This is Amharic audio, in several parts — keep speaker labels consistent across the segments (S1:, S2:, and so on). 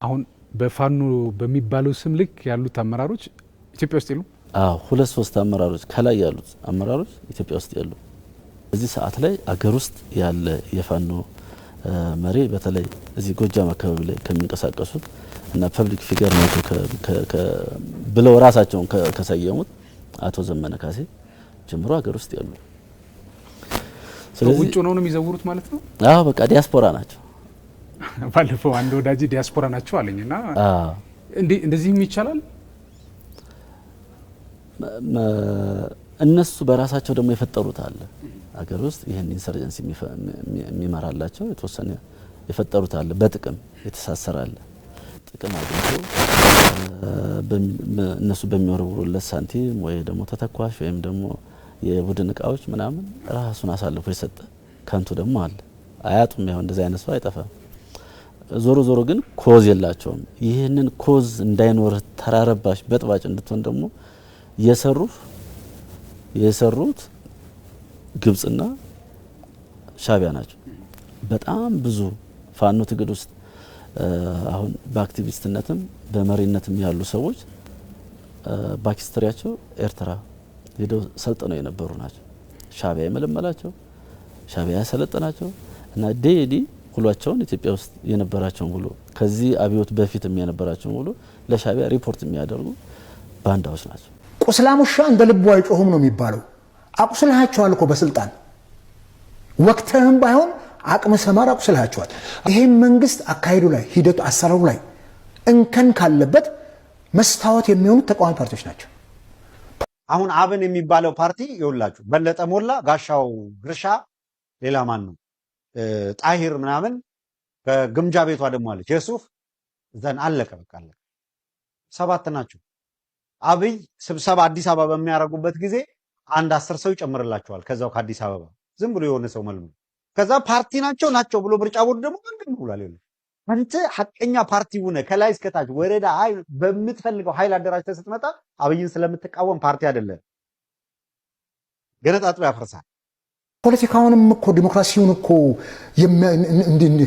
S1: አሁን በፋኖ በሚባለው ስም ልክ ያሉት አመራሮች ኢትዮጵያ ውስጥ የሉ?
S2: አዎ፣ ሁለት ሶስት አመራሮች ከላይ ያሉት አመራሮች ኢትዮጵያ ውስጥ ያሉ። በዚህ ሰዓት ላይ አገር ውስጥ ያለ የፋኖ መሪ በተለይ እዚህ ጎጃም አካባቢ ላይ ከሚንቀሳቀሱት እና ፐብሊክ ፊገር ናቸው ብለው ራሳቸውን ከሰየሙት አቶ ዘመነ ካሴ ጀምሮ አገር ውስጥ ያሉ።
S1: ስለዚህ ውጭ ነው የሚዘውሩት ማለት ነው።
S2: አዎ፣ በቃ ዲያስፖራ ናቸው።
S1: ባለፈው አንድ ወዳጅ ዲያስፖራ ናቸው አለኝና እንደዚህም ይቻላል።
S2: እነሱ በራሳቸው ደግሞ የፈጠሩት አለ አገር ውስጥ ይሄን ኢንሰርጀንሲ የሚመራላቸው የተወሰነ የፈጠሩት አለ። በጥቅም የተሳሰረ አለ። ጥቅም አግኝቶ እነሱ በሚወረውሩለት ሳንቲም ወይ ደግሞ ተተኳሽ ወይም ደግሞ የቡድን እቃዎች ምናምን ራሱን አሳልፎ የሰጠ ከንቱ ደግሞ አለ። አያጡም። ያው እንደዚህ አይነት ሰው አይጠፋም። ዞሮ ዞሮ ግን ኮዝ የላቸውም። ይህንን ኮዝ እንዳይኖር ተራረባሽ በጥባጭ እንድትሆን ደግሞ የሰሩት ግብጽና ሻቢያ ናቸው። በጣም ብዙ ፋኖ ትግል ውስጥ አሁን በአክቲቪስትነትም በመሪነትም ያሉ ሰዎች ባክስትሪያቸው ኤርትራ ሄደው ሰልጥነው የነበሩ ናቸው። ሻቢያ የመለመላቸው፣ ሻቢያ ያሰለጠናቸው እና ዴዲ ሁሏቸውን ኢትዮጵያ ውስጥ የነበራቸውን ሁሉ ከዚህ አብዮት በፊትም የነበራቸውን ሁሉ ለሻቢያ ሪፖርት የሚያደርጉ ባንዳዎች ናቸው።
S3: ቁስላሙሻ እንደ ልቡ አይጮህም ነው የሚባለው። አቁስልሃቸዋል እኮ በስልጣን ወቅተህም ባይሆን አቅመ ሰማር አቁስልሃቸዋል። ይሄን መንግስት አካሄዱ ላይ ሂደቱ አሰራሩ ላይ እንከን ካለበት መስታወት የሚሆኑት ተቃዋሚ ፓርቲዎች ናቸው።
S4: አሁን አብን የሚባለው ፓርቲ ይኸውላችሁ በለጠ ሞላ፣ ጋሻው ግርሻ፣ ሌላ ማን ነው ጣሂር ምናምን ከግምጃ ቤቷ ደግሞ አለች የሱፍ ዘን አለቀ። በቃ አለቀ። 7 ናቸው። አብይ ስብሰባ አዲስ አበባ በሚያደርጉበት ጊዜ አንድ 10 ሰው ይጨምርላቸዋል ከዛው ከአዲስ አበባ ዝም ብሎ የሆነ ሰው መልሙ። ከዛ ፓርቲ ናቸው ብሎ ምርጫ ቦርድ ደግሞ ምንድን ነው ብሏል። አንተ ሐቀኛ ፓርቲ ሆነ ከላይ እስከ ታች ወረዳ በምትፈልገው ኃይል አደራጅተህ ስትመጣ አብይን ስለምትቃወም ፓርቲ አይደለም፣ ገነጣጥሎ ያፈርሳል።
S3: ፖለቲካውንም እኮ ዲሞክራሲውን እኮ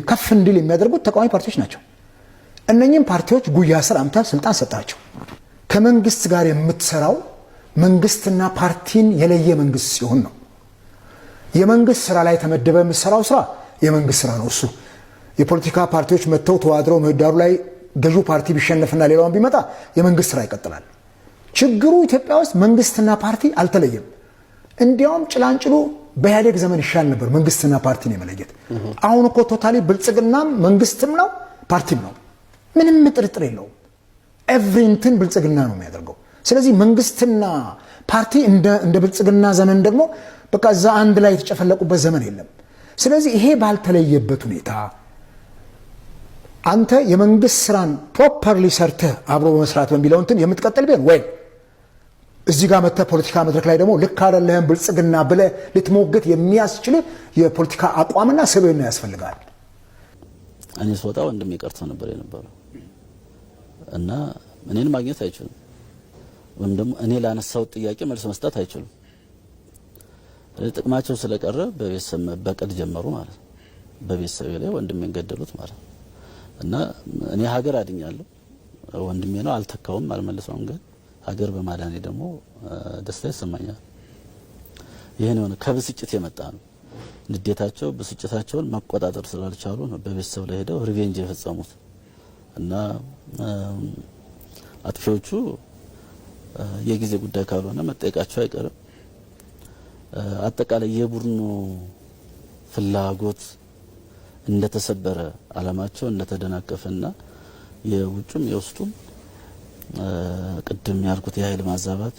S3: ከፍ እንዲል የሚያደርጉት ተቃዋሚ ፓርቲዎች ናቸው። እነኚህም ፓርቲዎች ጉያ ስር አምጥተህ ስልጣን ሰጣቸው። ከመንግስት ጋር የምትሰራው መንግስትና ፓርቲን የለየ መንግስት ሲሆን ነው። የመንግስት ስራ ላይ ተመደበ የምትሰራው ስራ የመንግስት ስራ ነው። እሱ የፖለቲካ ፓርቲዎች መጥተው ተዋድረው ምህዳሩ ላይ ገዢው ፓርቲ ቢሸነፍና ሌላውን ቢመጣ የመንግስት ስራ ይቀጥላል። ችግሩ ኢትዮጵያ ውስጥ መንግስትና ፓርቲ አልተለየም። እንዲያውም ጭላንጭሉ በኢህአዴግ ዘመን ይሻል ነበር መንግስትና ፓርቲን የመለየት። አሁን እኮ ቶታሊ ብልጽግናም መንግስትም ነው ፓርቲም ነው፣ ምንም ጥርጥር የለውም። ኤቭሪንትን ብልጽግና ነው የሚያደርገው። ስለዚህ መንግስትና ፓርቲ እንደ ብልጽግና ዘመን ደግሞ በቃ እዛ አንድ ላይ የተጨፈለቁበት ዘመን የለም። ስለዚህ ይሄ ባልተለየበት ሁኔታ አንተ የመንግስት ስራን ፕሮፐርሊ ሰርተህ አብሮ በመስራት በሚለው እንትን የምትቀጥል ቢሆን ወይ እዚህ ጋር መጥተህ ፖለቲካ መድረክ ላይ ደግሞ ልክ አይደለህም ብልጽግና ብለህ ልትሞግት የሚያስችል የፖለቲካ አቋምና ስብዕና ያስፈልጋል።
S2: እኔ ስወጣ ወንድሜ ቀርቶ ነበር የነበረው እና እኔን ማግኘት አይችሉም፣ ወይም ደግሞ እኔ ላነሳው ጥያቄ መልስ መስጠት አይችሉም። ጥቅማቸው ስለቀረ በቤተሰብ መበቀል ጀመሩ ማለት ነው። በቤተሰብ ላይ ወንድሜን ገደሉት ማለት ነው። እና እኔ ሀገር አድኛለሁ፣ ወንድሜ ነው አልተካውም፣ አልመለሰውም። ግን ሀገር በማዳኔ ደግሞ ደስታ ይሰማኛል። ይሄን የሆነ ከብስጭት የመጣ ነው። ንዴታቸው ብስጭታቸውን መቆጣጠር ስላልቻሉ ነው በቤተሰብ ላይ ሄደው ሪቬንጅ የፈጸሙት። እና አጥፊዎቹ የጊዜ ጉዳይ ካልሆነ መጠየቃቸው አይቀርም። አጠቃላይ የቡድኑ ፍላጎት እንደተሰበረ፣ አላማቸው እንደተደናቀፈና የውጭም የውስጡም ቅድም ያልኩት የኃይል ማዛባት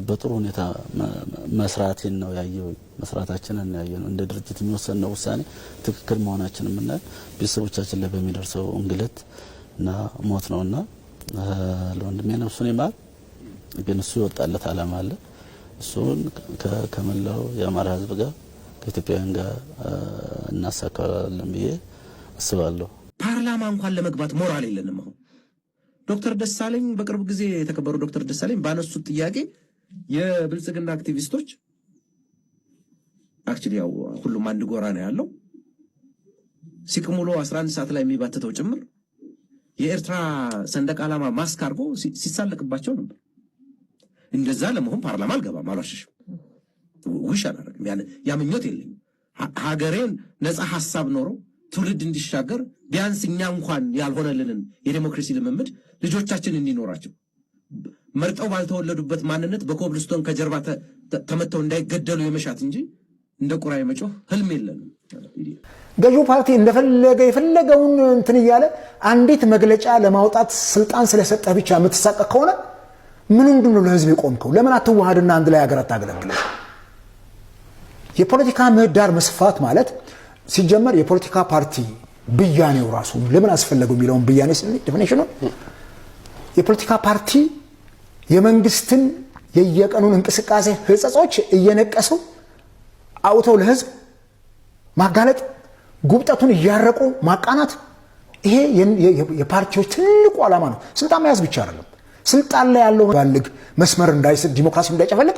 S2: በጥሩ ሁኔታ መስራትን ነው ያየው። መስራታችንን ነው ያየው። እንደ ድርጅት የሚወሰነው ውሳኔ ትክክል መሆናችንን እና ቤተሰቦቻችን ላይ በሚደርሰው እንግልት እና ሞት ነውና ለወንድሜ ነፍሱን ይማር። ግን እሱ ይወጣለት አላማ አለ። እሱን ከመላው የአማራ ሕዝብ ጋር ከኢትዮጵያውያን ጋር እናሳካለን ብዬ አስባለሁ።
S5: ፓርላማ እንኳን ለመግባት ሞራል የለንም። አሁን ዶክተር ደሳለኝ በቅርብ ጊዜ የተከበሩ ዶክተር ደሳለኝ ባነሱት ጥያቄ የብልጽግና አክቲቪስቶች አክቹሊ ያው ሁሉም አንድ ጎራ ነው ያለው ሲቅሙሎ 11 ሰዓት ላይ የሚባተተው ጭምር የኤርትራ ሰንደቅ ዓላማ ማስክ አድርጎ ሲሳለቅባቸው ነበር። እንደዛ ለመሆን ፓርላማ አልገባም፣ አልዋሽሽም፣ ውሽ አላደርግም። ያ ምኞት የለኝም። ሀገሬን ነፃ ሀሳብ ኖሮ ትውልድ እንዲሻገር ቢያንስ እኛ እንኳን ያልሆነልንን የዴሞክራሲ ልምምድ ልጆቻችን እንዲኖራቸው መርጠው ባልተወለዱበት ማንነት በኮብልስቶን ከጀርባ ተመተው እንዳይገደሉ የመሻት እንጂ እንደ ቁራ የመጮህ ህልም የለንም።
S3: ገዢው ፓርቲ እንደፈለገ የፈለገውን እንትን እያለ አንዲት መግለጫ ለማውጣት ስልጣን ስለሰጠህ ብቻ የምትሳቀቅ ከሆነ ምንድን ነው ለህዝብ የቆምከው? ለምን አትዋሃድና አንድ ላይ ሀገር አታገለግልም? የፖለቲካ ምህዳር መስፋት ማለት ሲጀመር የፖለቲካ ፓርቲ ብያኔው ራሱ ለምን አስፈለገው የሚለውን ብያኔ ዴፊኒሽኑ የፖለቲካ ፓርቲ የመንግስትን የየቀኑን እንቅስቃሴ ህጸጾች እየነቀሱ አውተው ለህዝብ ማጋለጥ፣ ጉብጠቱን እያረቁ ማቃናት፣ ይሄ የፓርቲዎች ትልቁ ዓላማ ነው። ስልጣን መያዝ ብቻ አይደለም። ስልጣን ላይ ያለው ባልግ መስመር እንዳይስት ዲሞክራሲ እንዳይጨፈልቅ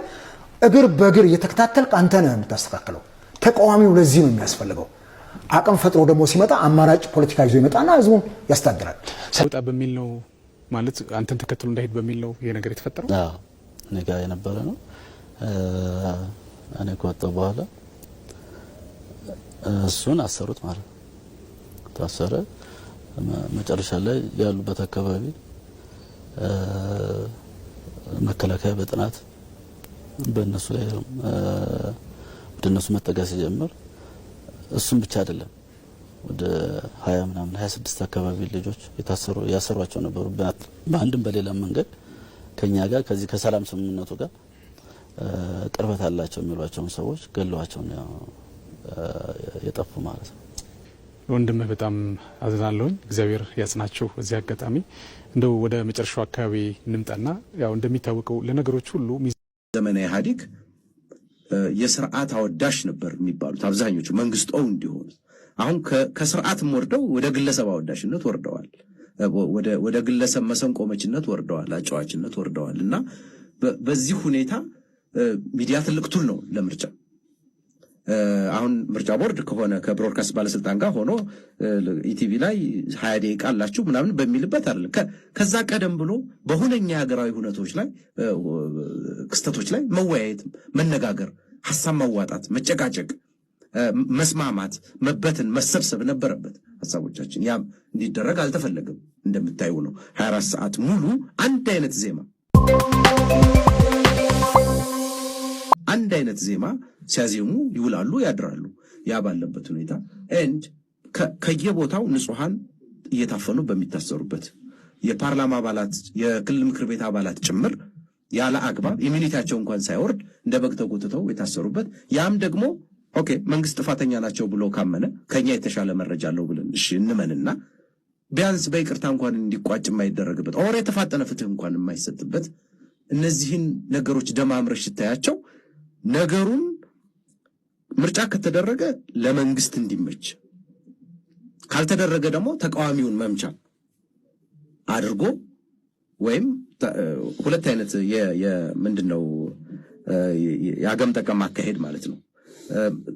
S3: እግር በእግር እየተከታተልክ አንተ ነህ የምታስተካክለው። ተቃዋሚው ለዚህ ነው የሚያስፈልገው። አቅም ፈጥሮ ደግሞ ሲመጣ አማራጭ ፖለቲካ ይዞ ይመጣና ህዝቡን ያስተዳድራል።
S1: ወጣ በሚል ነው ማለት አንተን ተከትሎ እንዳይሄድ በሚል ነው ይሄ ነገር የተፈጠረው።
S2: አዎ እኔ ጋር የነበረ ነው። እኔ ከወጣሁ በኋላ እሱን አሰሩት ማለት ነው። ታሰረ። መጨረሻ ላይ ያሉበት አካባቢ መከላከያ በጥናት በእነሱ ላይ ወደ እነሱ መጠጋት ሲጀምር እሱም ብቻ አይደለም ወደ 20 ምናምን 26 አካባቢ ልጆች ያሰሯቸው ነበሩ። በአንድም በሌላም መንገድ ከኛ ጋር ከዚህ ከሰላም ስምምነቱ ጋር ቅርበት አላቸው የሚሏቸውን ሰዎች ገለዋቸው ነው የጠፉ ማለት ነው።
S1: ወንድምህ በጣም አዝናለሁኝ። እግዚአብሔር ያጽናቸው። በዚህ አጋጣሚ እንደው ወደ መጨረሻው አካባቢ እንምጣና ያው እንደሚታወቀው ለነገሮች ሁሉ
S5: ዘመነ ኢህአዴግ የስርዓት አወዳሽ ነበር የሚባሉት አብዛኞቹ መንግስቶው እንዲሆኑ አሁን ከስርዓትም ወርደው ወደ ግለሰብ አወዳሽነት ወርደዋል። ወደ ግለሰብ መሰንቆ መችነት ወርደዋል፣ አጫዋችነት ወርደዋል። እና በዚህ ሁኔታ ሚዲያ ትልቅ ቱል ነው ለምርጫ። አሁን ምርጫ ቦርድ ከሆነ ከብሮድካስት ባለስልጣን ጋር ሆኖ ኢቲቪ ላይ 20 ደቂቃ አላችሁ ምናምን በሚልበት አይደለም። ከዛ ቀደም ብሎ በሁነኛ ሀገራዊ ሁነቶች ላይ ክስተቶች ላይ መወያየት፣ መነጋገር፣ ሐሳብ ማዋጣት፣ መጨቃጨቅ፣ መስማማት፣ መበትን፣ መሰብሰብ ነበረበት ሐሳቦቻችን። ያም እንዲደረግ አልተፈለገም። እንደምታዩ ነው 24 ሰዓት ሙሉ አንድ አይነት ዜማ ሲያዜሙ ይውላሉ፣ ያድራሉ። ያ ባለበት ሁኔታ ኤንድ ከየቦታው ንጹሃን እየታፈኑ በሚታሰሩበት የፓርላማ አባላት የክልል ምክር ቤት አባላት ጭምር ያለ አግባብ ኢሚኒቲያቸው እንኳን ሳይወርድ እንደ በግ ተጎትተው የታሰሩበት ያም ደግሞ ኦኬ መንግስት ጥፋተኛ ናቸው ብሎ ካመነ ከኛ የተሻለ መረጃ አለው ብለን እሺ እንመንና ቢያንስ በይቅርታ እንኳን እንዲቋጭ የማይደረግበት ኦር የተፋጠነ ፍትህ እንኳን የማይሰጥበት እነዚህን ነገሮች ደማምረሽ ታያቸው ነገሩን ምርጫ ከተደረገ ለመንግስት እንዲመች ካልተደረገ ደግሞ ተቃዋሚውን መምቻ አድርጎ ወይም ሁለት አይነት ምንድነው ያገም ጠቀም አካሄድ ማለት ነው።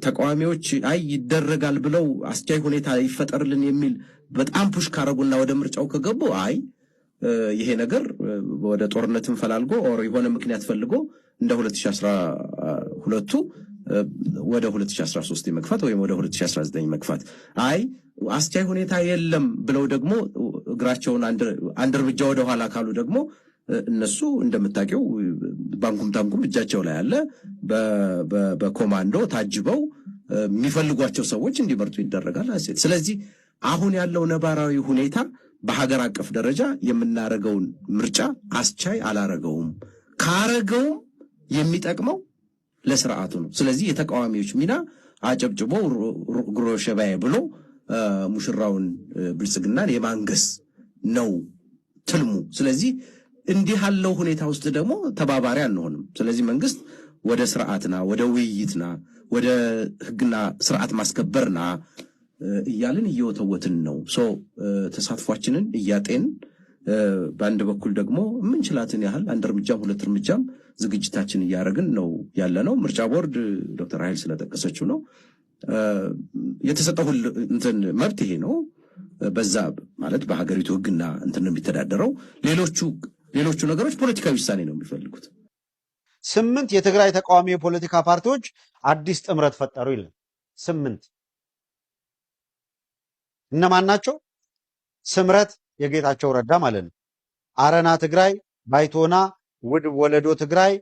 S5: ተቃዋሚዎች አይ ይደረጋል ብለው አስቻይ ሁኔታ ይፈጠርልን የሚል በጣም ፑሽ ካረጉና ወደ ምርጫው ከገቡ አይ ይሄ ነገር ወደ ጦርነትም ፈላልጎ ኦር የሆነ ምክንያት ፈልጎ እንደ 2012 ወደ 2013 መግፋት ወይም ወደ 2019 መግፋት አይ አስቻይ ሁኔታ የለም ብለው ደግሞ እግራቸውን አንድ እርምጃ ወደ ኋላ ካሉ ደግሞ እነሱ እንደምታውቀው ባንኩም ታንኩም እጃቸው ላይ አለ በኮማንዶ ታጅበው የሚፈልጓቸው ሰዎች እንዲመርጡ ይደረጋል። ስለዚህ አሁን ያለው ነባራዊ ሁኔታ በሀገር አቀፍ ደረጃ የምናረገውን ምርጫ አስቻይ አላረገውም። ካረገውም የሚጠቅመው ለስርዓቱ ነው። ስለዚህ የተቃዋሚዎች ሚና አጨብጭቦ ግሮ ሸባዬ ብሎ ሙሽራውን ብልጽግናን የማንገስ ነው ትልሙ። ስለዚህ እንዲህ ያለው ሁኔታ ውስጥ ደግሞ ተባባሪ አንሆንም። ስለዚህ መንግስት ወደ ስርዓትና ወደ ውይይትና ወደ ህግና ስርዓት ማስከበርና እያልን እየወተወትን ነው። ተሳትፏችንን እያጤን በአንድ በኩል ደግሞ የምንችላትን ያህል አንድ እርምጃም ሁለት እርምጃም ዝግጅታችን እያደረግን ነው ያለ ነው። ምርጫ ቦርድ ዶክተር ኃይል ስለጠቀሰችው ነው የተሰጠው እንትን መብት ይሄ ነው። በዛ ማለት በሀገሪቱ ህግና እንትን ነው የሚተዳደረው። ሌሎቹ ነገሮች ፖለቲካዊ ውሳኔ ነው የሚፈልጉት።
S4: 8 የትግራይ ተቃዋሚ የፖለቲካ ፓርቲዎች አዲስ ጥምረት ፈጠሩ ይላል። 8 እነማን ናቸው? ስምረት የጌታቸው ረዳ ማለት ነው። አረና ትግራይ፣ ባይቶና፣ ውድብ ወለዶ ትግራይ፣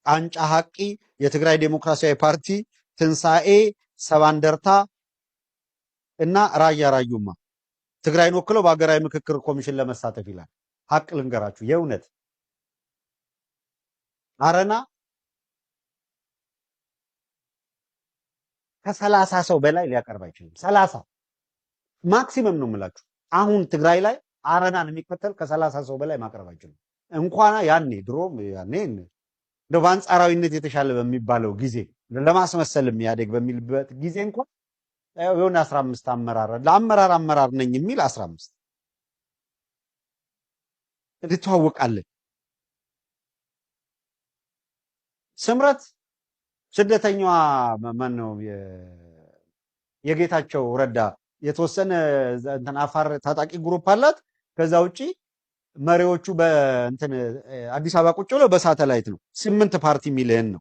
S4: ቃንጫ ሐቂ፣ የትግራይ ዴሞክራሲያዊ ፓርቲ፣ ትንሳኤ፣ ሰባንደርታ እና ራያ ራዩማ ትግራይን ወክለው በሀገራዊ ምክክር ኮሚሽን ለመሳተፍ ይላል። ሐቅ ልንገራችሁ የእውነት አረና ከ30 ሰው በላይ ሊያቀርብ አይችልም። 30 ማክሲመም ነው የምላችሁ። አሁን ትግራይ ላይ አረናን የሚከተል ከ30 ሰው በላይ ማቅረብ አይችልም። እንኳን ያኔ ድሮም ያኔ እንደው በአንጻራዊነት የተሻለ በሚባለው ጊዜ ለማስመሰል የሚያደግ በሚልበት ጊዜ እንኳን የሆነ 15 አመራር ነኝ የሚል 15 እንተዋወቃለን። ስምረት ስደተኛዋ ማን ነው? የጌታቸው ረዳ የተወሰነ እንትን አፋር ታጣቂ ግሩፕ አላት። ከዛ ውጪ መሪዎቹ በእንትን አዲስ አበባ ቁጭ ብለው በሳተላይት ነው። 8 ፓርቲ ሚሊየን ነው።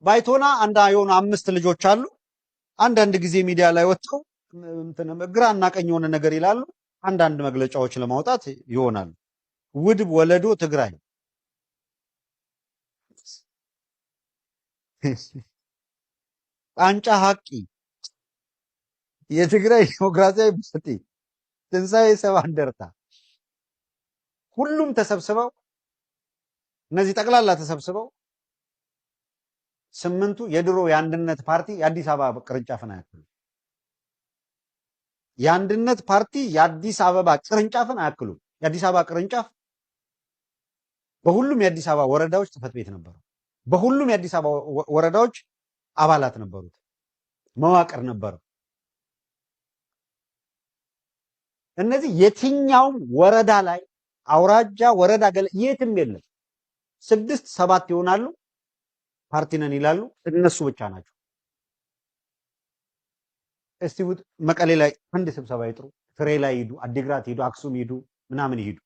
S4: ባይቶና የሆኑ 5 ልጆች አሉ። አንዳንድ ጊዜ ሚዲያ ላይ ወጥተው እንትን ግራና ቀኝ የሆነ ነገር ይላሉ። አንዳንድ መግለጫዎች ለማውጣት ይሆናሉ። ውድብ ወለዶ ትግራይ ቃንጫ ሐቂ የትግራይ ዲሞክራሲያዊ ፓርቲ ትንሳኤ ሰባንደርታ ሁሉም ተሰብስበው እነዚህ ጠቅላላ ተሰብስበው 8ቱ የድሮ የአንድነት ፓርቲ የአዲስ አበባ ቅርንጫፍን አያክሉ። የአንድነት ፓርቲ የአዲስ አበባ ቅርንጫፍን አያክሉ። የአዲስ አበባ ቅርንጫፍ በሁሉም የአዲስ አበባ ወረዳዎች ጽሕፈት ቤት ነበረው። በሁሉም የአዲስ አበባ ወረዳዎች አባላት ነበሩት፣ መዋቅር ነበረው። እነዚህ የትኛውም ወረዳ ላይ አውራጃ፣ ወረዳ የትም የለም። 6 7 ይሆናሉ፣ ፓርቲ ነን ይላሉ። እነሱ ብቻ ናቸው። እስቲ መቀሌ ላይ አንድ ስብሰባ ይጥሩ፣ ፍሬ ላይ ሂዱ፣ አዲግራት ሂዱ፣ አክሱም ሂዱ፣ ምናምን ሂዱ።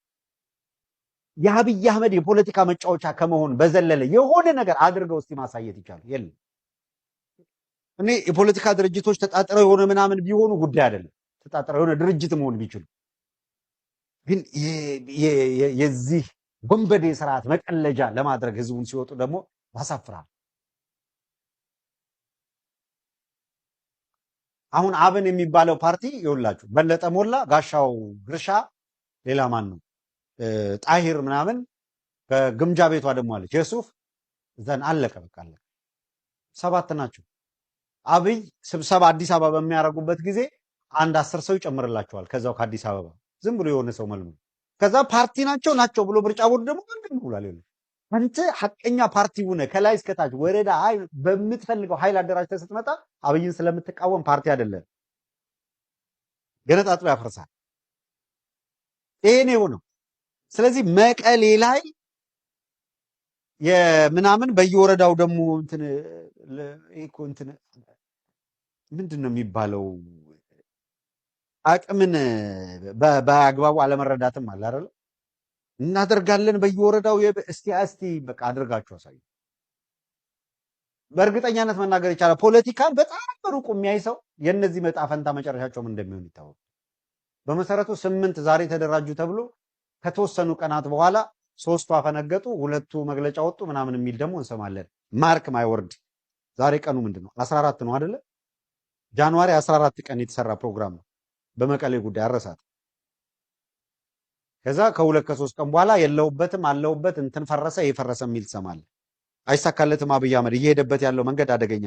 S4: የአብይ አህመድ የፖለቲካ መጫወቻ ከመሆን በዘለለ የሆነ ነገር አድርገው እስቲ ማሳየት ይቻላል? የለም። እኔ የፖለቲካ ድርጅቶች ተጣጥረው የሆነ ምናምን ቢሆኑ ጉዳይ አይደለም። ተጣጥረው የሆነ ድርጅት መሆን ቢችሉ ግን የዚህ ወንበዴ ስርዓት መቀለጃ ለማድረግ ህዝቡን ሲወጡ ደግሞ ያሳፍራል። አሁን አብን የሚባለው ፓርቲ ይኸውላችሁ በለጠ ሞላ፣ ጋሻው ግርሻ፣ ሌላ ማን ነው ጣሂር ምናምን ከግምጃ ቤቷ ደግሞ አለች የሱፍ ዘን አለቀ። በቃ አለቀ። 7 ናቸው። አብይ ስብሰባ አዲስ አበባ በሚያደርጉበት ጊዜ 10 ሰው ይጨምርላቸዋል። ከዛው ከአዲስ አበባ ዝም ብሎ የሆነ ሰው መልሙ ከዛ ፓርቲ ናቸው ብሎ ምርጫ ቦርድ ደግሞ ምንድን ብሏል? አንተ ሐቀኛ ፓርቲ ሆነ ከላይ እስከታች ወረዳ በምትፈልገው ኃይል አደራጅተህ ስትመጣ አብይን ስለምትቃወም ፓርቲ አይደለም፣ ገነጣጥሎ ያፈርሳል። ይሄ ነው የሆነው። ስለዚህ መቀሌ ላይ የምናምን በየወረዳው ደግሞ እንትን ምንድን ነው የሚባለው አቅምን በአግባቡ አለመረዳትም አለ አይደል? እናደርጋለን በየወረዳው እስቲ በቃ አድርጋችሁ አሳዩ። በእርግጠኛነት መናገር ይቻላል። ፖለቲካን በጣም በሩቁ የሚያይ ሰው የነዚህ መጣፈንታ መጨረሻቸው ምን እንደሚሆን ይታወቅ። በመሰረቱ 8 ዛሬ ተደራጁ ተብሎ ከተወሰኑ ቀናት በኋላ 3ቱ አፈነገጡ፣ 2ቱ መግለጫ ወጡ ምናምን የሚል ደግሞ እንሰማለን። ማርክ ማይ ወርድ። ዛሬ ቀኑ ምንድነው? 14 ነው አይደለ? ጃንዋሪ 14 ቀን የተሰራ ፕሮግራም ነው በመቀሌ ጉዳይ አረሳት። ከዛ ከ2 ከ3 ቀን በኋላ የለውበትም አለውበት እንትን ፈረሰ የፈረሰ የሚል ትሰማለህ። አይሳካለትም። አብይ አህመድ እየሄደበት ያለው መንገድ አደገኛ